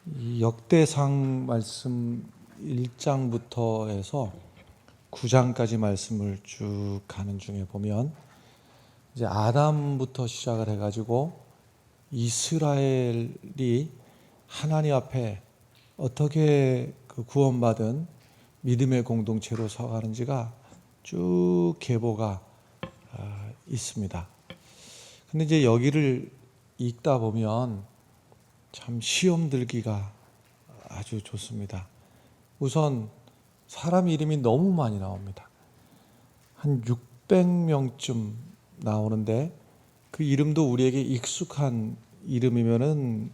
이 역대상 말씀 1장부터 해서 9장까지 말씀을 쭉 가는 중에 보면 이제 아담부터 시작을 해가지고 이스라엘이 하나님 앞에 어떻게 그 구원받은 믿음의 공동체로 서가는지가 쭉 계보가 있습니다. 근데 이제 여기를 읽다 보면 참 시험 들기가 아주 좋습니다. 우선 사람 이름이 너무 많이 나옵니다. 한 600명쯤 나오는데 그 이름도 우리에게 익숙한 이름이면은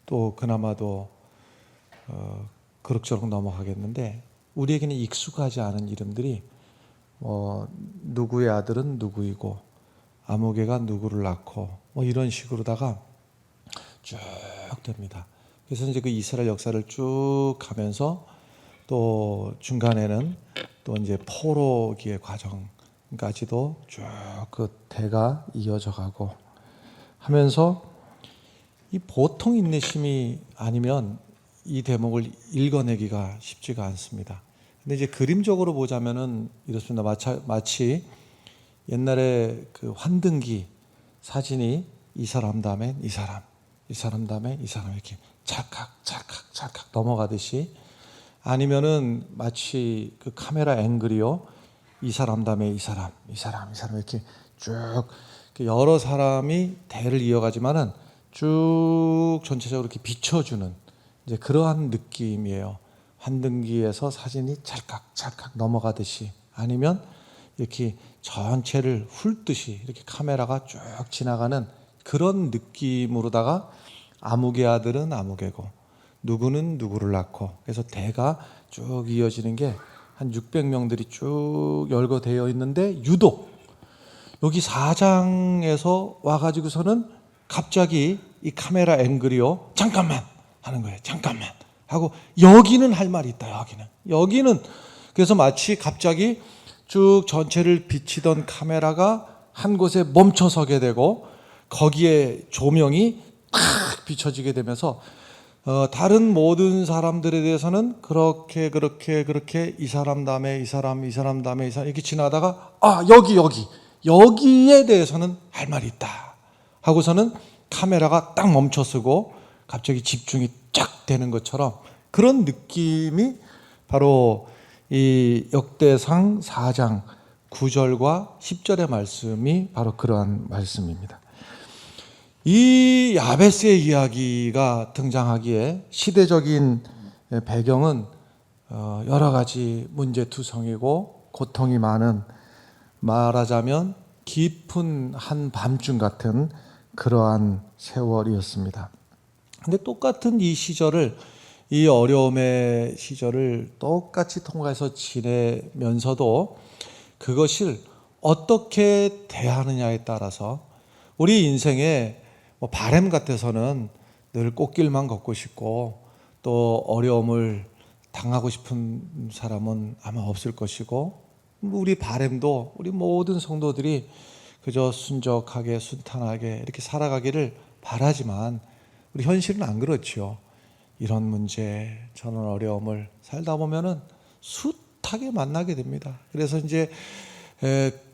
또 그나마도 그럭저럭 넘어가겠는데 우리에게는 익숙하지 않은 이름들이 누구의 아들은 누구이고 아무개가 누구를 낳고 이런 식으로다가 쭉 됩니다. 그래서 이제 그 이스라엘 역사를 쭉 가면서 또 중간에는 또 이제 포로기의 과정까지도 쭉 그 대가 이어져 가고 하면서 이 보통 인내심이 아니면 이 대목을 읽어내기가 쉽지가 않습니다. 근데 이제 그림적으로 보자면은 이렇습니다. 마치 옛날에 그 환등기 사진이 이 사람 다음에 이 사람, 이 사람 다음에 이 사람 이렇게 찰칵 넘어가듯이, 아니면은 마치 그 카메라 앵글이요, 이 사람 다음에 이 사람 이렇게 쭉 여러 사람이 대를 이어가지만은 쭉 전체적으로 이렇게 비춰주는 이제 그러한 느낌이에요. 환등기에서 사진이 찰칵 넘어가듯이, 아니면 이렇게 전체를 훑듯이 이렇게 카메라가 쭉 지나가는 그런 느낌으로다가 아무개 아들은 아무개고 누구는 누구를 낳고, 그래서 대가 쭉 이어지는 게 한 600명들이 쭉 열거되어 있는데, 유독 여기 4장에서 와가지고서는 갑자기 이 카메라 앵글이요, 잠깐만 하는 거예요. 잠깐만 하고, 여기는 할 말이 있다. 여기는 그래서 마치 갑자기 쭉 전체를 비치던 카메라가 한 곳에 멈춰서게 되고, 거기에 조명이 탁 비춰지게 되면서 다른 모든 사람들에 대해서는 그렇게 이 사람 다음에 이 사람 다음에 이 사람 이렇게 지나다가 여기에 대해서는 할 말이 있다 하고서는 카메라가 딱 멈춰서고 갑자기 집중이 쫙 되는 것처럼, 그런 느낌이 바로 이 역대상 4장 9절과 10절의 말씀이 바로 그러한 말씀입니다. 이 야베스의 이야기가 등장하기에 시대적인 배경은 여러 가지 문제투성이고 고통이 많은, 말하자면 깊은 한밤중 같은 그러한 세월이었습니다. 근데 똑같은 이 시절을, 이 어려움의 시절을 똑같이 통과해서 지내면서도 그것을 어떻게 대하느냐에 따라서 우리 인생에 바램 같아서는 늘 꽃길만 걷고 싶고 또 어려움을 당하고 싶은 사람은 아마 없을 것이고, 우리 바램도 우리 모든 성도들이 그저 순적하게 순탄하게 이렇게 살아가기를 바라지만 우리 현실은 안 그렇지요. 이런 문제 저런 어려움을 살다 보면은 숱하게 만나게 됩니다. 그래서 이제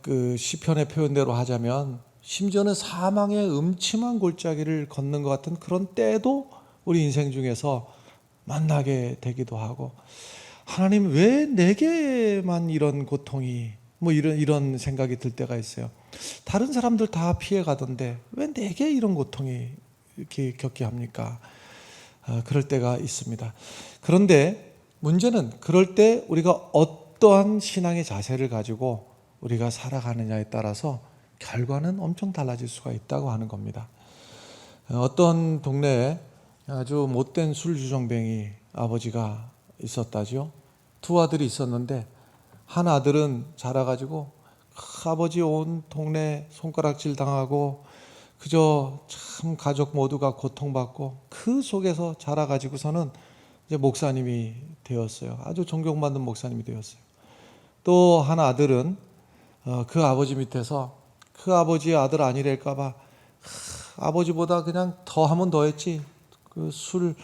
그 시편의 표현대로 하자면 심지어는 사망의 음침한 골짜기를 걷는 것 같은 그런 때도 우리 인생 중에서 만나게 되기도 하고, 하나님 왜 내게만 이런 고통이 이런 생각이 들 때가 있어요. 다른 사람들 다 피해 가던데 왜 내게 이런 고통이 이렇게 겪게 합니까? 그럴 때가 있습니다. 그런데 문제는 그럴 때 우리가 어떠한 신앙의 자세를 가지고 우리가 살아가느냐에 따라서 결과는 엄청 달라질 수가 있다고 하는 겁니다. 어떤 동네에 아주 못된 술주정뱅이 아버지가 있었다죠. 두 아들이 있었는데 한 아들은 자라가지고 아버지 온 동네 손가락질 당하고 그저 참 가족 모두가 고통받고 그 속에서 자라가지고서는 이제 목사님이 되었어요. 아주 존경받는 목사님이 되었어요. 또 한 아들은 그 아버지 밑에서 그 아버지의 아들 아니랄까봐 아버지보다 그냥 더 하면 더 했지, 그 술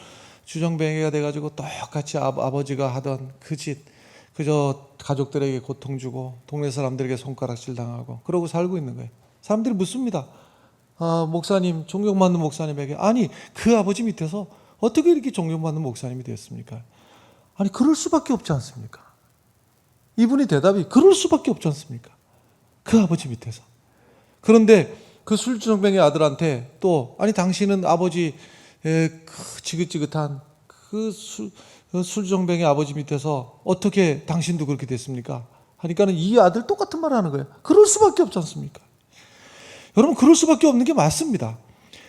주정뱅이가 돼가지고 똑같이 아버지가 하던 그 짓, 그저 가족들에게 고통 주고 동네 사람들에게 손가락질 당하고 그러고 살고 있는 거예요. 사람들이 묻습니다. 목사님, 존경받는 목사님에게, 아니 그 아버지 밑에서 어떻게 이렇게 존경받는 목사님이 되었습니까? 아니 그럴 수밖에 없지 않습니까? 이분이 대답이 그럴 수밖에 없지 않습니까? 그 아버지 밑에서. 그런데 그 술주정뱅이 아들한테 또, 아니 당신은 아버지의 그 지긋지긋한 그 술주정뱅이 아버지 밑에서 어떻게 당신도 그렇게 됐습니까? 하니까는 이 아들 똑같은 말을 하는 거예요. 그럴 수밖에 없지 않습니까? 여러분, 그럴 수밖에 없는 게 맞습니다.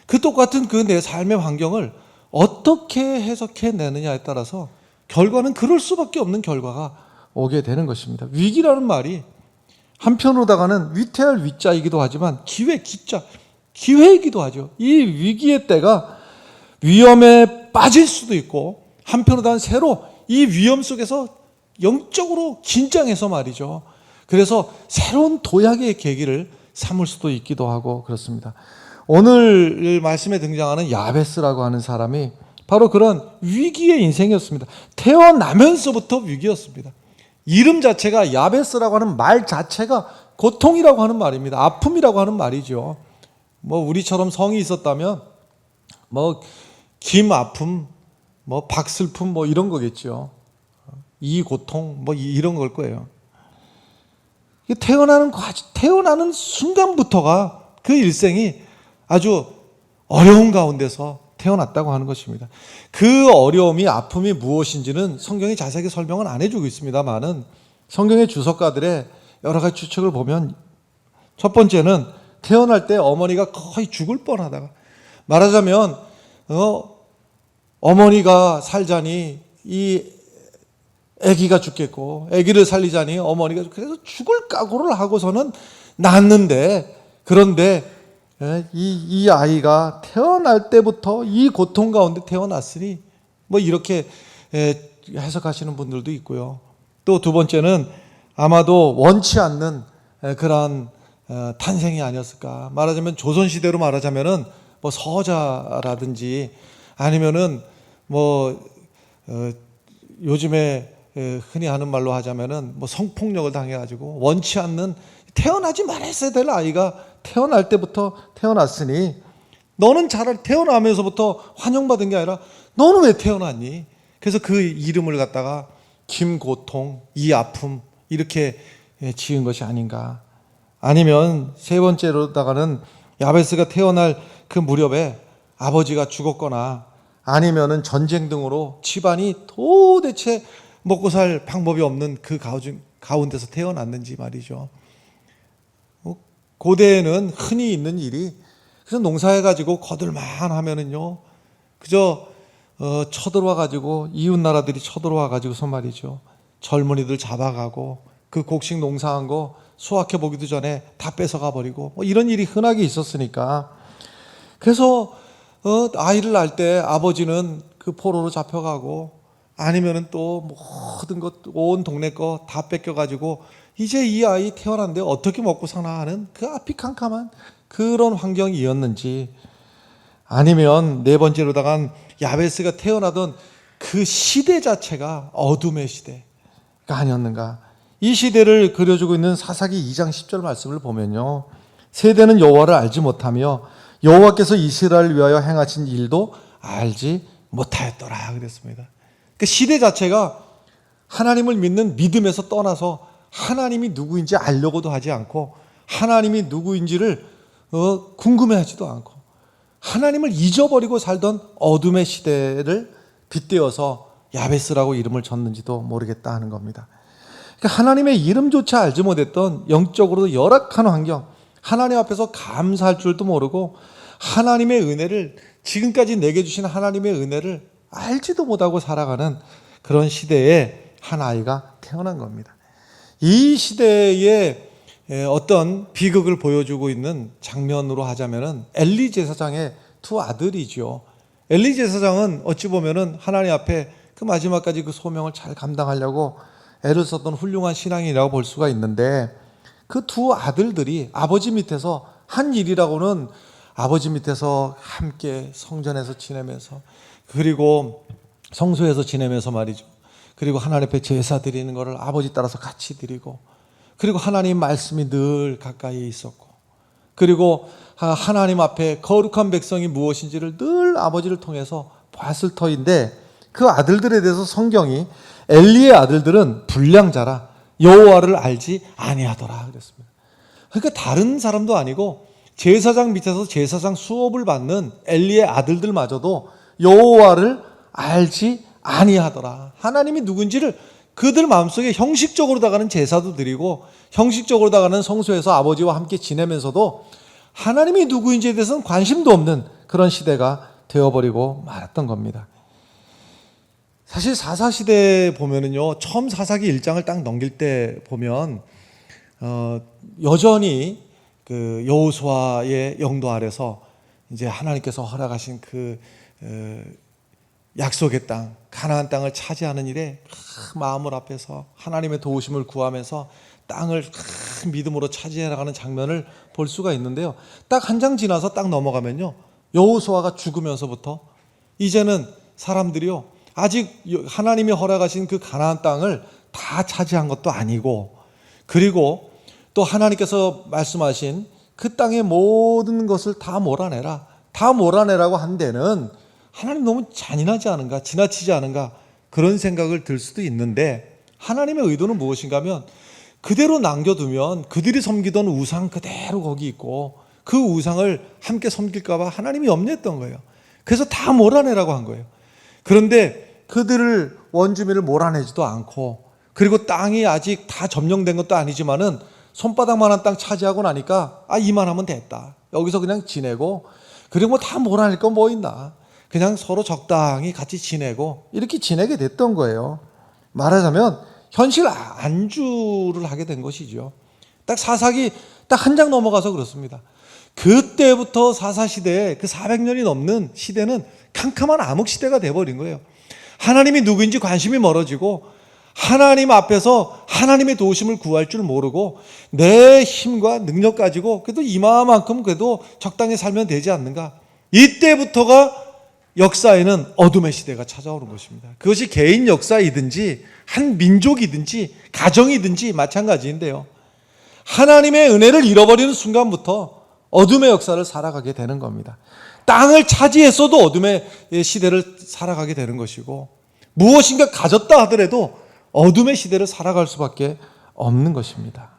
그 똑같은 그 내 삶의 환경을 어떻게 해석해내느냐에 따라서 결과는 그럴 수밖에 없는 결과가 오게 되는 것입니다. 위기라는 말이 한편으로다가는 위태할 위자이기도 하지만 기회, 기자, 기회이기도 하죠. 이 위기의 때가 위험에 빠질 수도 있고, 한편으로다가는 새로 이 위험 속에서 영적으로 긴장해서 말이죠. 그래서 새로운 도약의 계기를 삼을 수도 있기도 하고 그렇습니다. 오늘 말씀에 등장하는 야베스라고 하는 사람이 바로 그런 위기의 인생이었습니다. 태어나면서부터 위기였습니다. 이름 자체가, 야베스라고 하는 말 자체가 고통이라고 하는 말입니다. 아픔이라고 하는 말이죠. 뭐 우리처럼 성이 있었다면 뭐 김아픔, 뭐 박슬픔, 뭐 이런 거겠죠. 이 고통, 뭐 이런 걸 거예요. 태어나는 순간부터가 그 일생이 아주 어려운 가운데서 태어났다고 하는 것입니다. 그 어려움이, 아픔이 무엇인지는 성경이 자세하게 설명은 안 해주고 있습니다만은 성경의 주석가들의 여러 가지 추측을 보면, 첫 번째는 태어날 때 어머니가 거의 죽을 뻔하다가, 말하자면 어머니가 살자니 이 아기가 죽겠고, 아기를 살리자니 어머니가, 그래서 죽을 각오를 하고서는 낳았는데, 그런데 이 아이가 태어날 때부터 이 고통 가운데 태어났으니 뭐 이렇게 해석하시는 분들도 있고요. 또 두 번째는 아마도 원치 않는 그러한 탄생이 아니었을까. 말하자면 조선시대로 말하자면은 뭐 서자라든지 아니면은 뭐 요즘에 흔히 하는 말로 하자면은 뭐 성폭력을 당해가지고 원치 않는, 태어나지 말았어야 될 아이가 태어날 때부터 태어났으니, 너는 태어나면서부터 환영받은 게 아니라 너는 왜 태어났니? 그래서 그 이름을 갖다가 김고통, 이 아픔, 이렇게 지은 것이 아닌가. 아니면 세 번째로다가는 야베스가 태어날 그 무렵에 아버지가 죽었거나 아니면은 전쟁 등으로 집안이 도대체 먹고 살 방법이 없는 그 가운데서 태어났는지 말이죠. 고대에는 흔히 있는 일이, 그래서 농사해가지고 거들만 하면은요, 그저 쳐들어와가지고, 이웃 나라들이 쳐들어와가지고서 말이죠, 젊은이들 잡아가고 그 곡식 농사한 거 수확해 보기도 전에 다 뺏어가 버리고, 뭐 이런 일이 흔하게 있었으니까. 그래서 아이를 낳을 때 아버지는 그 포로로 잡혀가고, 아니면은 또 모든 것, 온 동네 거 다 뺏겨가지고 이제 이 아이 태어났는데 어떻게 먹고 사나 하는 그 앞이 캄캄한 그런 환경이었는지, 아니면 네 번째로다간 야베스가 태어나던 그 시대 자체가 어둠의 시대가 아니었는가. 이 시대를 그려주고 있는 사사기 2장 10절 말씀을 보면요, 세대는 여호와를 알지 못하며 여호와께서 이스라엘을 위하여 행하신 일도 알지 못하였더라 그랬습니다. 그 시대 자체가 하나님을 믿는 믿음에서 떠나서 하나님이 누구인지 알려고도 하지 않고, 하나님이 누구인지를 궁금해하지도 않고, 하나님을 잊어버리고 살던 어둠의 시대를 빗대어서 야베스라고 이름을 졌는지도 모르겠다 하는 겁니다. 그러니까 하나님의 이름조차 알지 못했던 영적으로도 열악한 환경, 하나님 앞에서 감사할 줄도 모르고 하나님의 은혜를, 지금까지 내게 주신 하나님의 은혜를 알지도 못하고 살아가는 그런 시대에 한 아이가 태어난 겁니다. 이 시대에 어떤 비극을 보여주고 있는 장면으로 하자면은 엘리 제사장의 두 아들이죠. 엘리 제사장은 어찌 보면은 하나님 앞에 그 마지막까지 그 소명을 잘 감당하려고 애를 썼던 훌륭한 신앙이라고 볼 수가 있는데, 그 두 아들들이 아버지 밑에서 한 일이라고는, 아버지 밑에서 함께 성전에서 지내면서, 그리고 성소에서 지내면서 말이죠. 그리고 하나님 앞에 제사 드리는 것을 아버지 따라서 같이 드리고, 그리고 하나님 말씀이 늘 가까이에 있었고, 그리고 하나님 앞에 거룩한 백성이 무엇인지를 늘 아버지를 통해서 봤을 터인데, 그 아들들에 대해서 성경이 엘리의 아들들은 불량자라 여호와를 알지 아니하더라 그랬습니다. 그러니까 다른 사람도 아니고 제사장 밑에서 제사장 수업을 받는 엘리의 아들들마저도 여호와를 알지 아니하더라. 하나님이 누군지를 그들 마음속에 형식적으로 다가는 제사도 드리고 형식적으로 다가는 성소에서 아버지와 함께 지내면서도 하나님이 누구인지에 대해서는 관심도 없는 그런 시대가 되어버리고 말았던 겁니다. 사실 사사시대에 보면은요, 처음 사사기 1장을 딱 넘길 때 보면 여전히 그 여호수아의 영도 아래서 이제 하나님께서 허락하신 그 약속의 땅, 가나안 땅을 차지하는 일에 마음을 앞에서 하나님의 도우심을 구하면서 땅을 큰 믿음으로 차지해 나가는 장면을 볼 수가 있는데요. 딱 한 장 지나서 딱 넘어가면요, 여호수아가 죽으면서부터 이제는 사람들이요, 아직 하나님이 허락하신 그 가나안 땅을 다 차지한 것도 아니고, 그리고 또 하나님께서 말씀하신 그 땅의 모든 것을 다 몰아내라, 다 몰아내라고 한 데는 하나님 너무 잔인하지 않은가, 지나치지 않은가, 그런 생각을 들 수도 있는데, 하나님의 의도는 무엇인가 하면 그대로 남겨두면 그들이 섬기던 우상 그대로 거기 있고 그 우상을 함께 섬길까 봐 하나님이 염려했던 거예요. 그래서 다 몰아내라고 한 거예요. 그런데 그들을, 원주민을 몰아내지도 않고, 그리고 땅이 아직 다 점령된 것도 아니지만은 손바닥만한 땅 차지하고 나니까 이만하면 됐다, 여기서 그냥 지내고, 그리고 뭐 다 몰아낼 건 뭐 있나, 그냥 서로 적당히 같이 지내고 이렇게 지내게 됐던 거예요. 말하자면 현실 안주를 하게 된 것이죠. 딱 사사기 딱 한 장 넘어가서 그렇습니다. 그때부터 사사시대에 그 400년이 넘는 시대는 캄캄한 암흑시대가 돼버린 거예요. 하나님이 누구인지 관심이 멀어지고 하나님 앞에서 하나님의 도우심을 구할 줄 모르고 내 힘과 능력 가지고 그래도 이마만큼 그래도 적당히 살면 되지 않는가, 이때부터가 역사에는 어둠의 시대가 찾아오는 것입니다. 그것이 개인 역사이든지 한 민족이든지 가정이든지 마찬가지인데요, 하나님의 은혜를 잃어버리는 순간부터 어둠의 역사를 살아가게 되는 겁니다. 땅을 차지했어도 어둠의 시대를 살아가게 되는 것이고, 무엇인가 가졌다 하더라도 어둠의 시대를 살아갈 수밖에 없는 것입니다.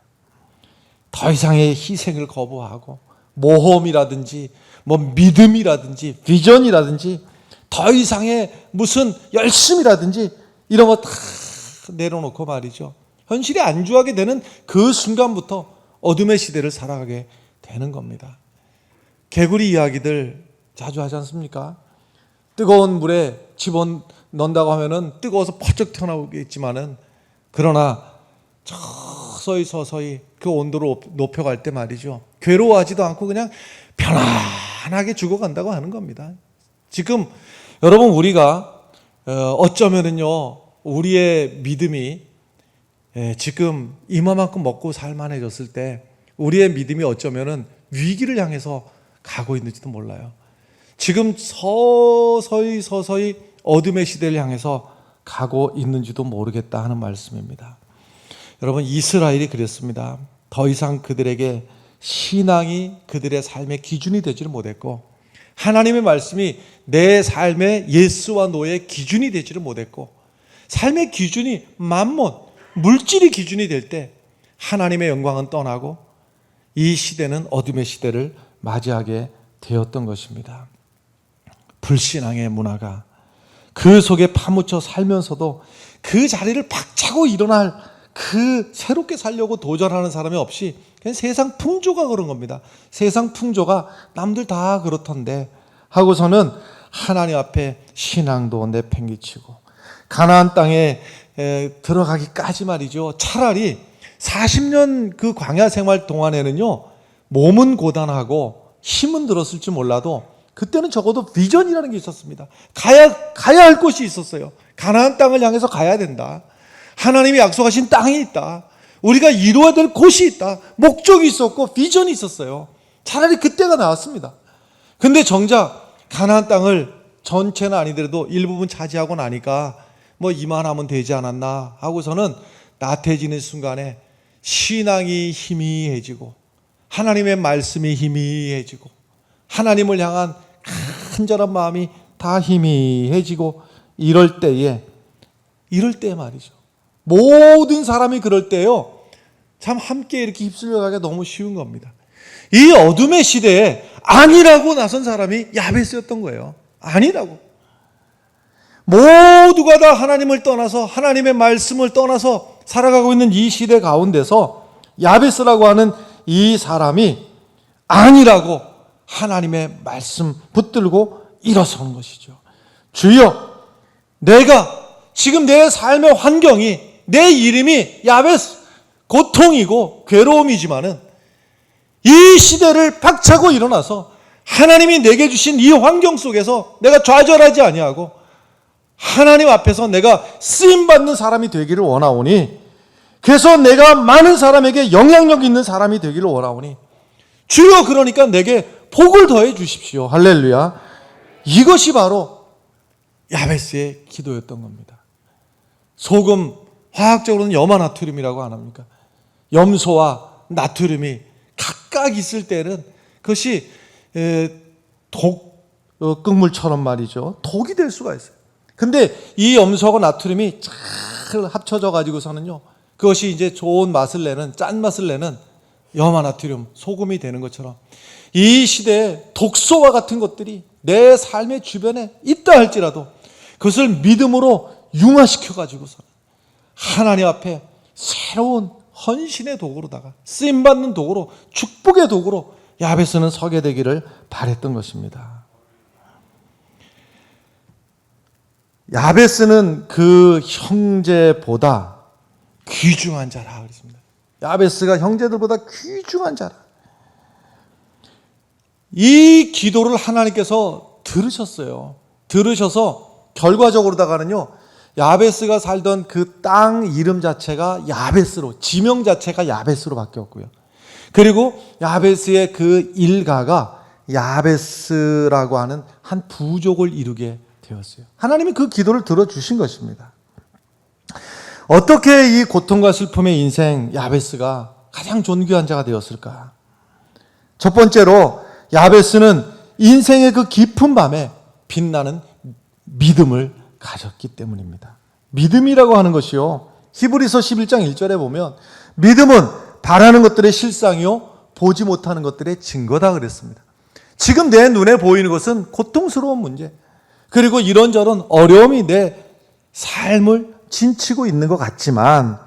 더 이상의 희생을 거부하고 모험이라든지 뭐 믿음이라든지 비전이라든지 더 이상의 무슨 열심이라든지 이런 거 다 내려놓고 말이죠, 현실에 안주하게 되는 그 순간부터 어둠의 시대를 살아가게 되는 겁니다. 개구리 이야기들 자주 하지 않습니까? 뜨거운 물에 집어넣는다고 하면은 뜨거워서 퍼쩍 튀어나오겠지만은, 그러나 서서히 그 온도를 높여갈 때 말이죠, 괴로워하지도 않고 그냥 편안하게 죽어간다고 하는 겁니다. 지금 여러분, 우리가 어쩌면은요, 우리의 믿음이 지금 이만큼 먹고 살만해졌을 때 우리의 믿음이 어쩌면은 위기를 향해서 가고 있는지도 몰라요. 지금 서서히 어둠의 시대를 향해서 가고 있는지도 모르겠다 하는 말씀입니다. 여러분, 이스라엘이 그랬습니다. 더 이상 그들에게 신앙이 그들의 삶의 기준이 되지를 못했고, 하나님의 말씀이 내 삶의 예스와 노의 기준이 되지를 못했고, 삶의 기준이 만몬, 물질이 기준이 될 때 하나님의 영광은 떠나고 이 시대는 어둠의 시대를 맞이하게 되었던 것입니다. 불신앙의 문화가 그 속에 파묻혀 살면서도 그 자리를 박차고 일어날 그 새롭게 살려고 도전하는 사람이 없이 그냥 세상 풍조가 그런 겁니다. 세상 풍조가 남들 다 그렇던데 하고서는 하나님 앞에 신앙도 내팽개치고 가나안 땅에 들어가기까지 말이죠, 차라리 40년 그 광야 생활 동안에는요, 몸은 고단하고 힘은 들었을지 몰라도 그때는 적어도 비전이라는 게 있었습니다. 가야 할 곳이 있었어요. 가나안 땅을 향해서 가야 된다. 하나님이 약속하신 땅이 있다. 우리가 이루어야 될 곳이 있다. 목적이 있었고 비전이 있었어요. 차라리 그때가 나았습니다. 근데 정작 가나안 땅을 전체는 아니더라도 일부분 차지하고 나니까 뭐 이만하면 되지 않았나 하고서는 나태해지는 순간에 신앙이 희미해지고 하나님의 말씀이 희미해지고 하나님을 향한 간절한 마음이 다 희미해지고 이럴 때에 말이죠. 모든 사람이 그럴 때요. 참 함께 이렇게 휩쓸려 가기가 너무 쉬운 겁니다. 이 어둠의 시대에 아니라고 나선 사람이 야베스였던 거예요. 아니라고. 모두가 다 하나님을 떠나서 하나님의 말씀을 떠나서 살아가고 있는 이 시대 가운데서 야베스라고 하는 이 사람이 아니라고 하나님의 말씀 붙들고 일어서는 것이죠. 주여, 내가 지금 내 삶의 환경이, 내 이름이 야베스, 고통이고 괴로움이지만은 이 시대를 박차고 일어나서 하나님이 내게 주신 이 환경 속에서 내가 좌절하지 아니하고 하나님 앞에서 내가 쓰임받는 사람이 되기를 원하오니, 그래서 내가 많은 사람에게 영향력 있는 사람이 되기를 원하오니 주여, 그러니까 내게 복을 더해 주십시오. 할렐루야. 이것이 바로 야베스의 기도였던 겁니다. 소금, 화학적으로는 염화나트륨이라고 안 합니까? 염소와 나트륨이 각각 있을 때는 그것이 독극물처럼 말이죠. 독이 될 수가 있어요. 근데 이 염소하고 나트륨이 잘 합쳐져 가지고서는요, 그것이 이제 좋은 맛을 내는, 짠맛을 내는 염화나트륨, 소금이 되는 것처럼 이 시대에 독소와 같은 것들이 내 삶의 주변에 있다 할지라도 그것을 믿음으로 융화시켜 가지고서 하나님 앞에 새로운 헌신의 도구로다가 쓰임받는 도구로, 축복의 도구로 야베스는 서게 되기를 바랬던 것입니다. 야베스는 그 형제보다 귀중한 자라 그랬습니다. 야베스가 형제들보다 귀중한 자라. 이 기도를 하나님께서 들으셨어요. 들으셔서 결과적으로다가는요, 야베스가 살던 그 땅 이름 자체가 야베스로, 지명 자체가 야베스로 바뀌었고요. 그리고 야베스의 그 일가가 야베스라고 하는 한 부족을 이루게 되었어요. 하나님이 그 기도를 들어주신 것입니다. 어떻게 이 고통과 슬픔의 인생 야베스가 가장 존귀한 자가 되었을까? 첫 번째로 야베스는 인생의 그 깊은 밤에 빛나는 믿음을 가졌기 때문입니다. 믿음이라고 하는 것이요, 히브리서 11장 1절에 보면 믿음은 바라는 것들의 실상이요 보지 못하는 것들의 증거다 그랬습니다. 지금 내 눈에 보이는 것은 고통스러운 문제, 그리고 이런저런 어려움이 내 삶을 진치고 있는 것 같지만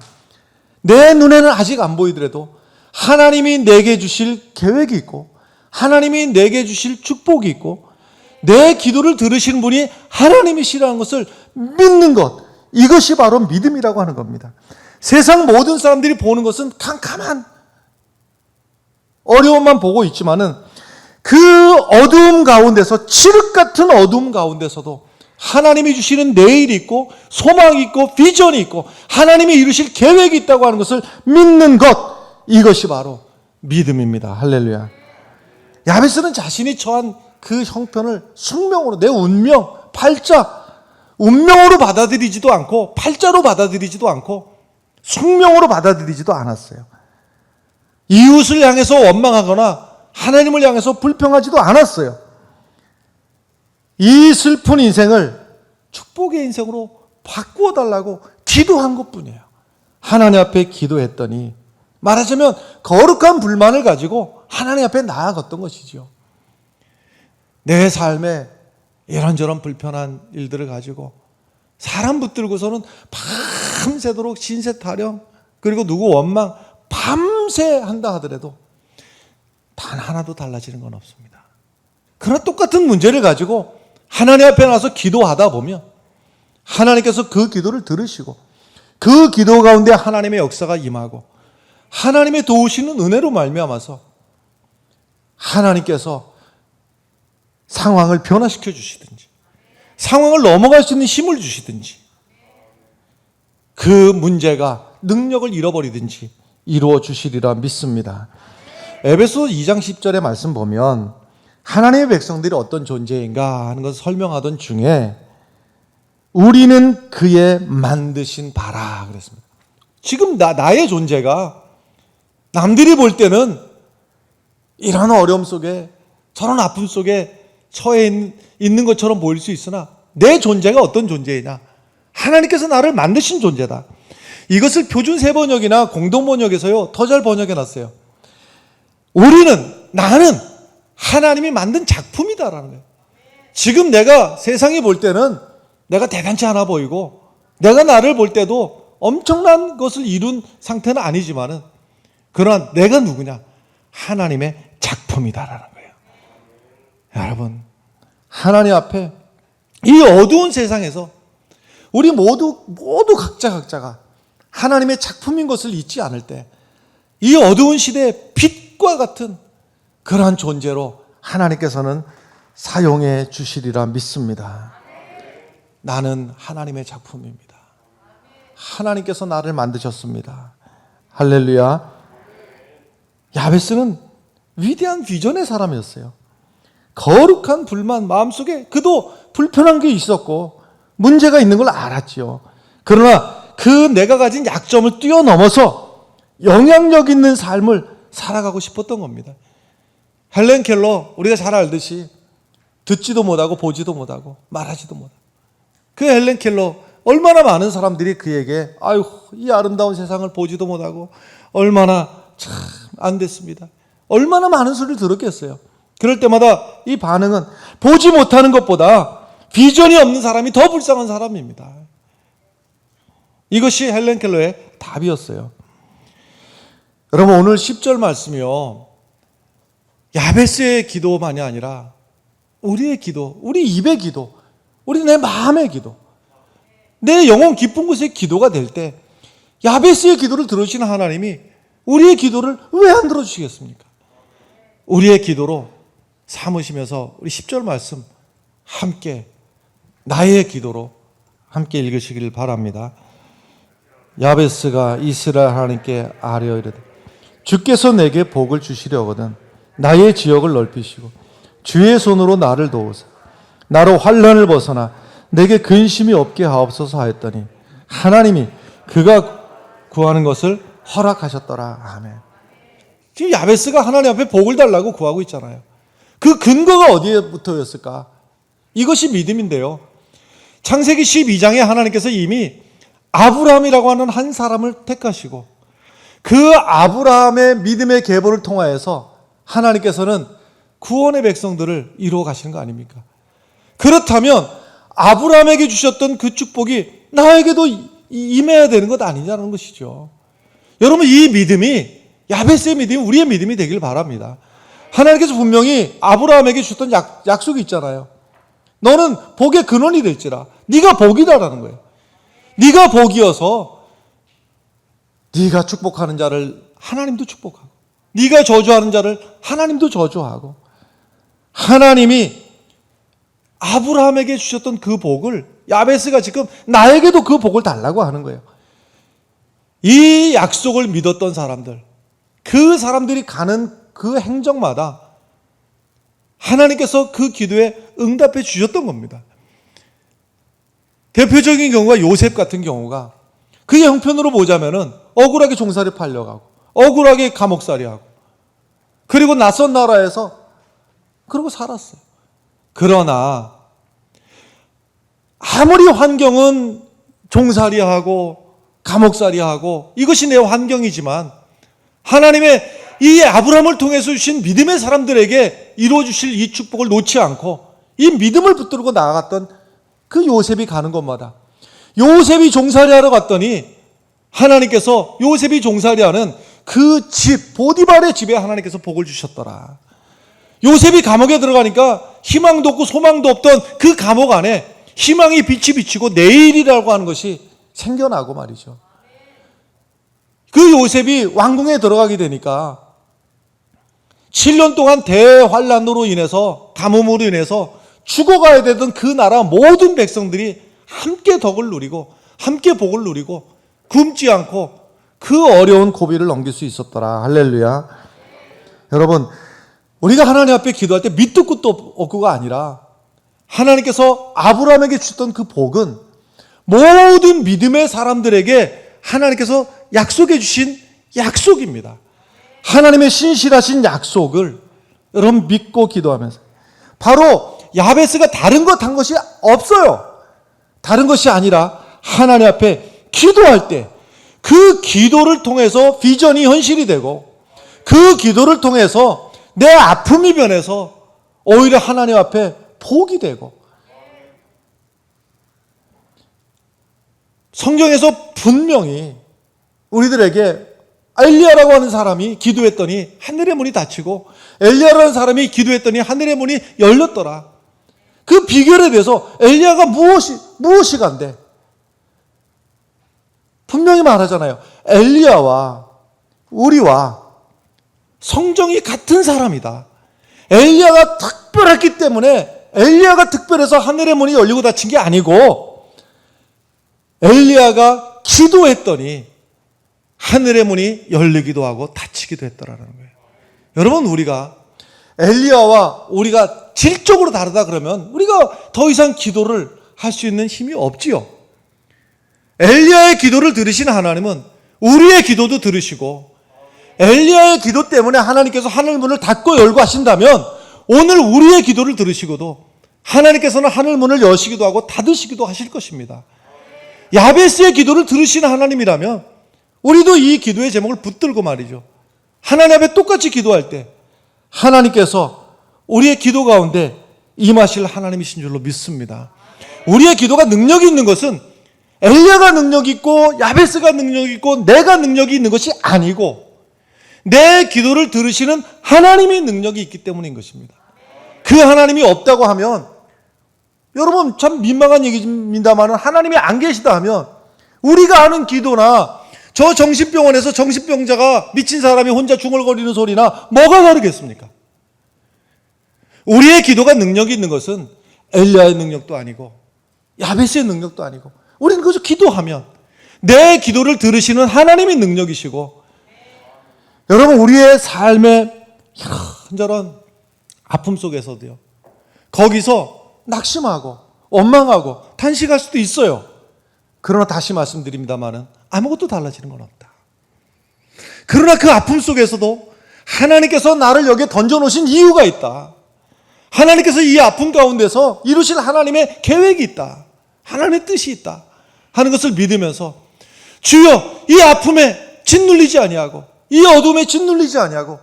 내 눈에는 아직 안 보이더라도 하나님이 내게 주실 계획이 있고 하나님이 내게 주실 축복이 있고 내 기도를 들으시는 분이 하나님이시라는 것을 믿는 것, 이것이 바로 믿음이라고 하는 겁니다. 세상 모든 사람들이 보는 것은 캄캄한 어려움만 보고 있지만은 그 어두움 가운데서, 칠흑 같은 어두움 가운데서도 하나님이 주시는 내일이 있고 소망이 있고 비전이 있고 하나님이 이루실 계획이 있다고 하는 것을 믿는 것, 이것이 바로 믿음입니다. 할렐루야. 야베스는 자신이 처한 그 형편을 숙명으로, 내 운명, 팔자, 운명으로 받아들이지도 않고 팔자로 받아들이지도 않고 숙명으로 받아들이지도 않았어요. 이웃을 향해서 원망하거나 하나님을 향해서 불평하지도 않았어요. 이 슬픈 인생을 축복의 인생으로 바꾸어 달라고 기도한 것뿐이에요. 하나님 앞에 기도했더니, 말하자면 거룩한 불만을 가지고 하나님 앞에 나아갔던 것이죠. 내 삶에 이런저런 불편한 일들을 가지고 사람 붙들고서는 밤새도록 신세 타령, 그리고 누구 원망 밤새 한다 하더라도 단 하나도 달라지는 건 없습니다. 그러나 똑같은 문제를 가지고 하나님 앞에 나서 기도하다 보면 하나님께서 그 기도를 들으시고 그 기도 가운데 하나님의 역사가 임하고 하나님의 도우시는 은혜로 말미암아서 하나님께서 상황을 변화시켜 주시든지 상황을 넘어갈 수 있는 힘을 주시든지 그 문제가 능력을 잃어버리든지 이루어 주시리라 믿습니다. 에베소 2장 10절의 말씀 보면 하나님의 백성들이 어떤 존재인가 하는 것을 설명하던 중에 우리는 그의 만드신 바라 그랬습니다. 지금 나의 존재가 남들이 볼 때는 이런 어려움 속에 저런 아픔 속에 처해 있는 것처럼 보일 수 있으나 내 존재가 어떤 존재이냐? 하나님께서 나를 만드신 존재다. 이것을 표준 세번역이나 공동번역에서요 더 잘 번역해 놨어요. 나는 하나님이 만든 작품이다라는 거예요. 지금 내가 세상이 볼 때는 내가 대단치 않아 보이고 내가 나를 볼 때도 엄청난 것을 이룬 상태는 아니지만은 그러나 내가 누구냐? 하나님의 작품이다라는 거예요. 여러분, 하나님 앞에 이 어두운 세상에서 우리 모두 각자가 하나님의 작품인 것을 잊지 않을 때 이 어두운 시대의 빛과 같은 그러한 존재로 하나님께서는 사용해 주시리라 믿습니다. 나는 하나님의 작품입니다. 하나님께서 나를 만드셨습니다. 할렐루야. 야베스는 위대한 비전의 사람이었어요. 거룩한 불만 마음속에 그도 불편한 게 있었고 문제가 있는 걸 알았지요. 그러나 그 내가 가진 약점을 뛰어넘어서 영향력 있는 삶을 살아가고 싶었던 겁니다. 헬렌 켈러 우리가 잘 알듯이 듣지도 못하고 보지도 못하고 말하지도 못하고 그 헬렌 켈러 얼마나 많은 사람들이 그에게 아유 이 아름다운 세상을 보지도 못하고 얼마나 참 안 됐습니다. 얼마나 많은 소리를 들었겠어요. 그럴 때마다 이 반응은 보지 못하는 것보다 비전이 없는 사람이 더 불쌍한 사람입니다. 이것이 헬렌 켈러의 답이었어요. 여러분 오늘 10절 말씀이요. 야베스의 기도만이 아니라 우리의 기도, 우리 입의 기도, 우리 내 마음의 기도, 내 영혼 깊은 곳의 기도가 될 때 야베스의 기도를 들으시는 하나님이 우리의 기도를 왜 안 들어주시겠습니까? 우리의 기도로 삼으시면서 우리 10절 말씀 함께 나의 기도로 함께 읽으시길 바랍니다. 야베스가 이스라엘 하나님께 아뢰어 이르되 주께서 내게 복을 주시려거든 나의 지역을 넓히시고 주의 손으로 나를 도우사 나로 환난을 벗어나 내게 근심이 없게 하옵소서 하였더니 하나님이 그가 구하는 것을 허락하셨더라. 아멘. 지금 야베스가 하나님 앞에 복을 달라고 구하고 있잖아요. 그 근거가 어디에부터였을까? 이것이 믿음인데요. 창세기 12장에 하나님께서 이미 아브라함이라고 하는 한 사람을 택하시고 그 아브라함의 믿음의 계보를 통하여서 하나님께서는 구원의 백성들을 이루어 가시는 거 아닙니까? 그렇다면 아브라함에게 주셨던 그 축복이 나에게도 임해야 되는 것 아니냐는 것이죠. 여러분 이 믿음이 야베스의 믿음이 우리의 믿음이 되길 바랍니다. 하나님께서 분명히 아브라함에게 주셨던 약속이 있잖아요. 너는 복의 근원이 될지라. 네가 복이다라는 거예요. 네가 복이어서 네가 축복하는 자를 하나님도 축복하고 네가 저주하는 자를 하나님도 저주하고 하나님이 아브라함에게 주셨던 그 복을 야베스가 지금 나에게도 그 복을 달라고 하는 거예요. 이 약속을 믿었던 사람들, 그 사람들이 가는 그 행정마다 하나님께서 그 기도에 응답해 주셨던 겁니다. 대표적인 경우가 요셉 같은 경우가 그의 형편으로 보자면은 억울하게 종살이 팔려가고 억울하게 감옥살이 하고 그리고 낯선 나라에서 그러고 살았어요. 그러나 아무리 환경은 종살이하고 감옥살이하고 이것이 내 환경이지만 하나님의 이 아브라함을 통해서 주신 믿음의 사람들에게 이루어 주실 이 축복을 놓지 않고 이 믿음을 붙들고 나아갔던 그 요셉이 가는 곳마다 요셉이 종살이하러 갔더니 하나님께서 요셉이 종살이하는 그 집 보디발의 집에 하나님께서 복을 주셨더라. 요셉이 감옥에 들어가니까 희망도 없고 소망도 없던 그 감옥 안에 희망이 빛이 비치고 내일이라고 하는 것이 생겨나고 말이죠. 그 요셉이 왕궁에 들어가게 되니까 7년 동안 대환란으로 인해서 가뭄으로 인해서 죽어가야 되던 그 나라 모든 백성들이 함께 덕을 누리고 함께 복을 누리고 굶지 않고 그 어려운 고비를 넘길 수 있었더라. 할렐루야. 여러분 우리가 하나님 앞에 기도할 때 밑도 끝도 없고가 아니라 하나님께서 아브라함에게 주셨던 그 복은 모든 믿음의 사람들에게 하나님께서 약속해 주신 약속입니다. 하나님의 신실하신 약속을 여러분 믿고 기도하면서, 바로 야베스가 다른 것 한 것이 없어요. 다른 것이 아니라 하나님 앞에 기도할 때 그 기도를 통해서 비전이 현실이 되고, 그 기도를 통해서 내 아픔이 변해서 오히려 하나님 앞에 복이 되고, 성경에서 분명히 우리들에게 엘리야라고 하는 사람이 기도했더니 하늘의 문이 닫히고, 엘리야라는 사람이 기도했더니 하늘의 문이 열렸더라. 그 비결에 대해서 엘리야가 무엇이 간대? 분명히 말하잖아요. 엘리야와 우리와 성정이 같은 사람이다. 엘리야가 특별했기 때문에, 엘리야가 특별해서 하늘의 문이 열리고 닫힌 게 아니고, 엘리야가 기도했더니 하늘의 문이 열리기도 하고 닫히기도 했더라는 거예요. 여러분, 우리가 엘리야와 우리가 질적으로 다르다 그러면 우리가 더 이상 기도를 할 수 있는 힘이 없지요. 엘리야의 기도를 들으신 하나님은 우리의 기도도 들으시고, 엘리야의 기도 때문에 하나님께서 하늘 문을 닫고 열고 하신다면 오늘 우리의 기도를 들으시고도 하나님께서는 하늘 문을 여시기도 하고 닫으시기도 하실 것입니다. 야베스의 기도를 들으시는 하나님이라면 우리도 이 기도의 제목을 붙들고 말이죠, 하나님 앞에 똑같이 기도할 때 하나님께서 우리의 기도 가운데 임하실 하나님이신 줄로 믿습니다. 우리의 기도가 능력이 있는 것은 엘리야가 능력이 있고 야베스가 능력이 있고 내가 능력이 있는 것이 아니고, 내 기도를 들으시는 하나님의 능력이 있기 때문인 것입니다. 그 하나님이 없다고 하면, 여러분 참 민망한 얘기입니다만, 하나님이 안 계시다 하면 우리가 하는 기도나 저 정신병원에서 정신병자가 미친 사람이 혼자 중얼거리는 소리나 뭐가 다르겠습니까? 우리의 기도가 능력이 있는 것은 엘리야의 능력도 아니고 야베스의 능력도 아니고, 우리는 그저 기도하면 내 기도를 들으시는 하나님의 능력이시고, 여러분 우리의 삶의 이런저런 아픔 속에서도요, 거기서 낙심하고 원망하고 탄식할 수도 있어요. 그러나 다시 말씀드립니다마는 아무것도 달라지는 건 없다. 그러나 그 아픔 속에서도 하나님께서 나를 여기에 던져놓으신 이유가 있다. 하나님께서 이 아픔 가운데서 이루실 하나님의 계획이 있다. 하나님의 뜻이 있다 하는 것을 믿으면서, 주여 이 아픔에 짓눌리지 아니하고 이 어둠에 짓눌리지 아니하고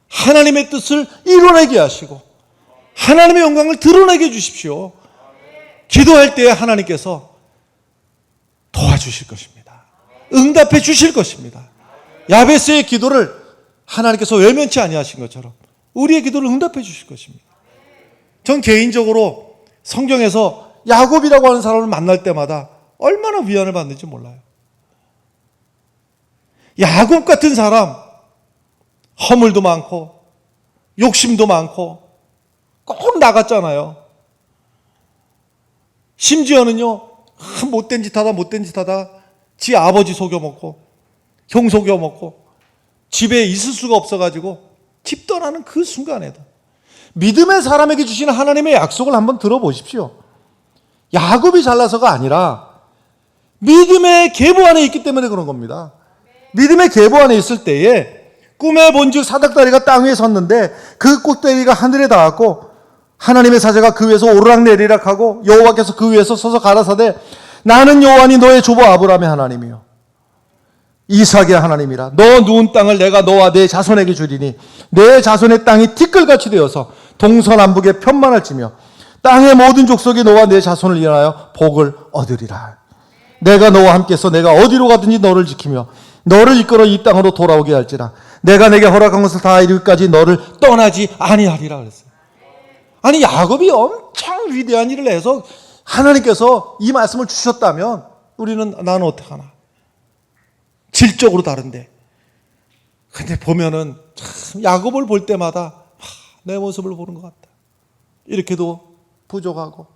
하나님의 뜻을 이루어내게 하시고 하나님의 영광을 드러내게 해주십시오. 기도할 때에 하나님께서 도와주실 것입니다. 응답해 주실 것입니다. 야베스의 기도를 하나님께서 외면치 아니하신 것처럼 우리의 기도를 응답해 주실 것입니다. 전 개인적으로 성경에서 야곱이라고 하는 사람을 만날 때마다 얼마나 위안을 받는지 몰라요. 야곱 같은 사람, 허물도 많고 욕심도 많고 꼭 나갔잖아요. 심지어는요, 못된 짓 하다 지 아버지 속여먹고 형 속여먹고 집에 있을 수가 없어가지고 집 떠나는 그 순간에도 믿음의 사람에게 주시는 하나님의 약속을 한번 들어보십시오. 야곱이 잘나서가 아니라 믿음의 계보 안에 있기 때문에 그런 겁니다. 믿음의 계보 안에 있을 때에 꿈에 본즉 사닥다리가 땅 위에 섰는데 그 꼭대기가 하늘에 닿았고 하나님의 사자가 그 위에서 오르락내리락 하고 여호와께서 그 위에서 서서 가라사대 나는 여호와니 너의 조부 아브라함의 하나님이요 이삭의 하나님이라. 너 누운 땅을 내가 너와 내 자손에게 주리니 내 자손의 땅이 티끌같이 되어서 동서남북에 편만할지며 땅의 모든 족속이 너와 내 자손을 인하여 복을 얻으리라. 내가 너와 함께서 내가 어디로 가든지 너를 지키며 너를 이끌어 이 땅으로 돌아오게 할지라. 내가 내게 허락한 것을 다 이루기까지 너를 떠나지 아니하리라 그랬어요. 아니 야곱이 엄청 위대한 일을 해서 하나님께서 이 말씀을 주셨다면 나는 어떡하나. 질적으로 다른데. 근데 보면은 참 야곱을 볼 때마다 내 모습을 보는 것 같다. 이렇게도 부족하고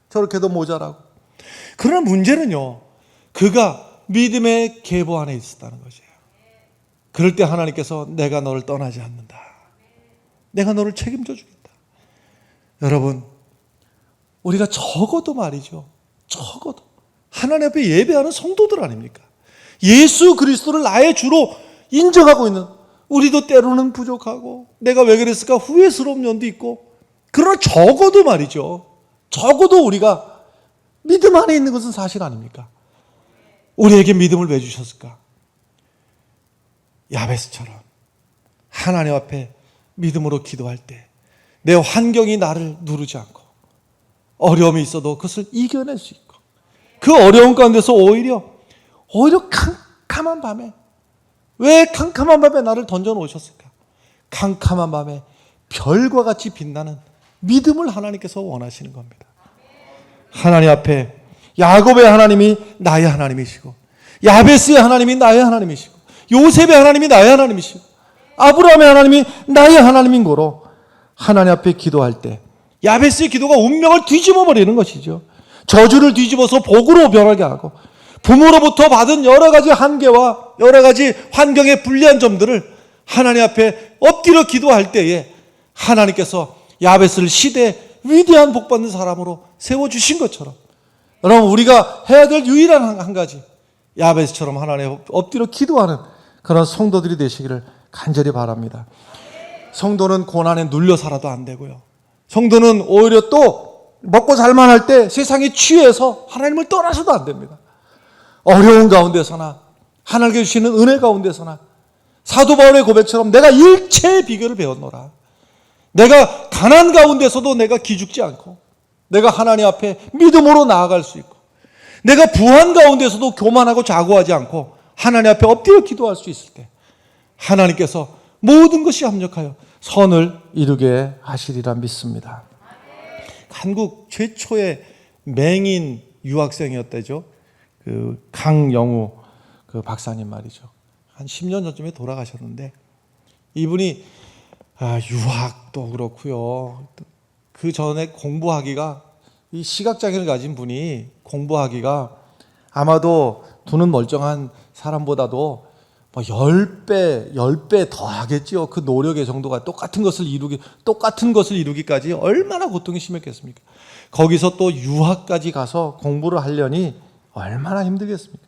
저렇게도 모자라고. 그러나 문제는요, 그가 믿음의 계보 안에 있었다는 것이에요. 그럴 때 하나님께서 내가 너를 떠나지 않는다. 내가 너를 책임져 주겠다. 여러분, 우리가 적어도 말이죠. 적어도 하나님 앞에 예배하는 성도들 아닙니까? 예수 그리스도를 나의 주로 인정하고 있는, 우리도 때로는 부족하고 내가 왜 그랬을까 후회스러운 면도 있고, 그러나 적어도 말이죠. 적어도 우리가 믿음 안에 있는 것은 사실 아닙니까? 우리에게 믿음을 왜 주셨을까? 야베스처럼 하나님 앞에 믿음으로 기도할 때 내 환경이 나를 누르지 않고 어려움이 있어도 그것을 이겨낼 수 있고, 그 어려움 가운데서 오히려 캄캄한 밤에, 왜 캄캄한 밤에 나를 던져 놓으셨을까? 캄캄한 밤에 별과 같이 빛나는 믿음을 하나님께서 원하시는 겁니다. 하나님 앞에 야곱의 하나님이 나의 하나님이시고, 야베스의 하나님이 나의 하나님이시고, 요셉의 하나님이 나의 하나님이시고, 아브라함의 하나님이 나의 하나님인 거로 하나님 앞에 기도할 때 야베스의 기도가 운명을 뒤집어 버리는 것이죠. 저주를 뒤집어서 복으로 변하게 하고, 부모로부터 받은 여러 가지 한계와 여러 가지 환경의 불리한 점들을 하나님 앞에 엎드려 기도할 때에 하나님께서 야베스를 시대의 위대한 복받는 사람으로 세워주신 것처럼, 여러분, 우리가 해야 될 유일한 한 가지, 야베스처럼 하나님 엎드려 기도하는 그런 성도들이 되시기를 간절히 바랍니다. 성도는 고난에 눌려 살아도 안 되고요. 성도는 오히려 또 먹고 살만 할 때 세상에 취해서 하나님을 떠나서도 안 됩니다. 어려운 가운데서나 하나님께 주시는 은혜 가운데서나 사도 바울의 고백처럼 내가 일체의 비결을 배웠노라. 내가 가난 가운데서도 내가 기죽지 않고, 내가 하나님 앞에 믿음으로 나아갈 수 있고, 내가 부한 가운데서도 교만하고 자고하지 않고 하나님 앞에 엎드려 기도할 수 있을 때 하나님께서 모든 것이 합력하여 선을 이루게 하시리라 믿습니다. 한국 최초의 맹인 유학생이었대죠. 그 강영우 그 박사님 말이죠. 한 10년 전쯤에 돌아가셨는데, 이분이 유학도 그렇고요. 그 전에 공부하기가, 이 시각장애를 가진 분이 공부하기가 아마도 눈은 멀쩡한 사람보다도 뭐 10배 더 하겠지요. 그 노력의 정도가 똑같은 것을 이루기까지 얼마나 고통이 심했겠습니까? 거기서 또 유학까지 가서 공부를 하려니 얼마나 힘들겠습니까?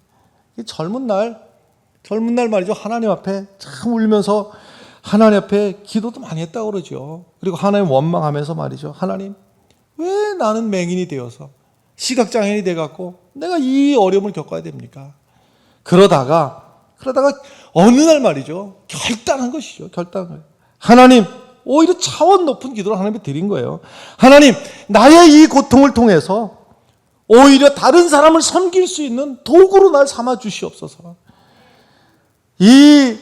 젊은 날 말이죠. 하나님 앞에 참 울면서 하나님 앞에 기도도 많이 했다고 그러죠. 그리고 하나님 원망하면서 말이죠. 하나님, 왜 나는 맹인이 되어서 시각장애인이 돼갖고 내가 이 어려움을 겪어야 됩니까? 그러다가 어느 날 말이죠. 결단한 것이죠. 하나님, 오히려 차원 높은 기도를 하나님께 드린 거예요. 하나님, 나의 이 고통을 통해서 오히려 다른 사람을 섬길 수 있는 도구로 날 삼아 주시옵소서. 이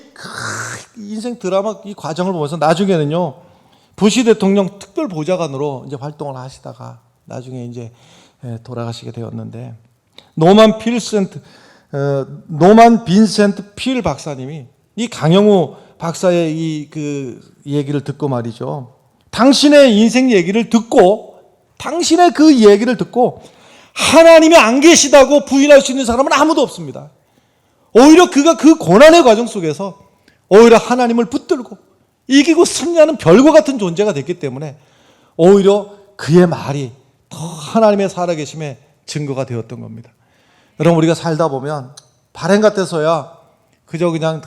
인생 드라마 이 과정을 보면서 나중에는요, 부시 대통령 특별 보좌관으로 이제 활동을 하시다가 나중에 이제 돌아가시게 되었는데, 노만 빈센트 필 박사님이 이 강영우 박사의 이 그 얘기를 듣고 말이죠. 당신의 인생 얘기를 듣고, 당신의 그 얘기를 듣고 하나님이 안 계시다고 부인할 수 있는 사람은 아무도 없습니다. 오히려 그가 그 고난의 과정 속에서 오히려 하나님을 붙들고 이기고 승리하는 별과 같은 존재가 됐기 때문에 오히려 그의 말이 더 하나님의 살아계심의 증거가 되었던 겁니다. 여러분, 우리가 살다 보면 발행 같아서야 그저 그냥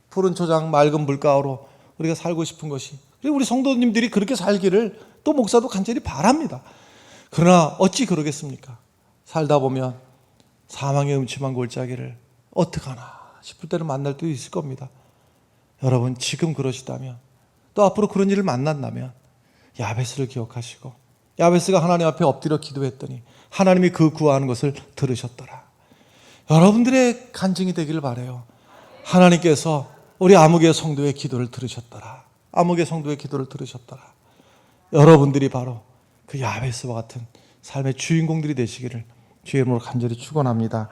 푸른 초장 맑은 물가로 우리가 살고 싶은 것이, 그리고 우리 성도님들이 그렇게 살기를 또 목사도 간절히 바랍니다. 그러나 어찌 그러겠습니까? 살다 보면 사망의 음침한 골짜기를 어떡하나 싶을 때를 만날 때도 있을 겁니다. 여러분, 지금 그러시다면, 또 앞으로 그런 일을 만난다면 야베스를 기억하시고, 야베스가 하나님 앞에 엎드려 기도했더니 하나님이 그 구하는 것을 들으셨더라. 여러분들의 간증이 되기를 바라요. 하나님께서 우리 아무개 성도의 기도를 들으셨더라. 아무개 성도의 기도를 들으셨더라. 여러분들이 바로 그 야베스와 같은 삶의 주인공들이 되시기를 주의 이름으로 간절히 축원합니다.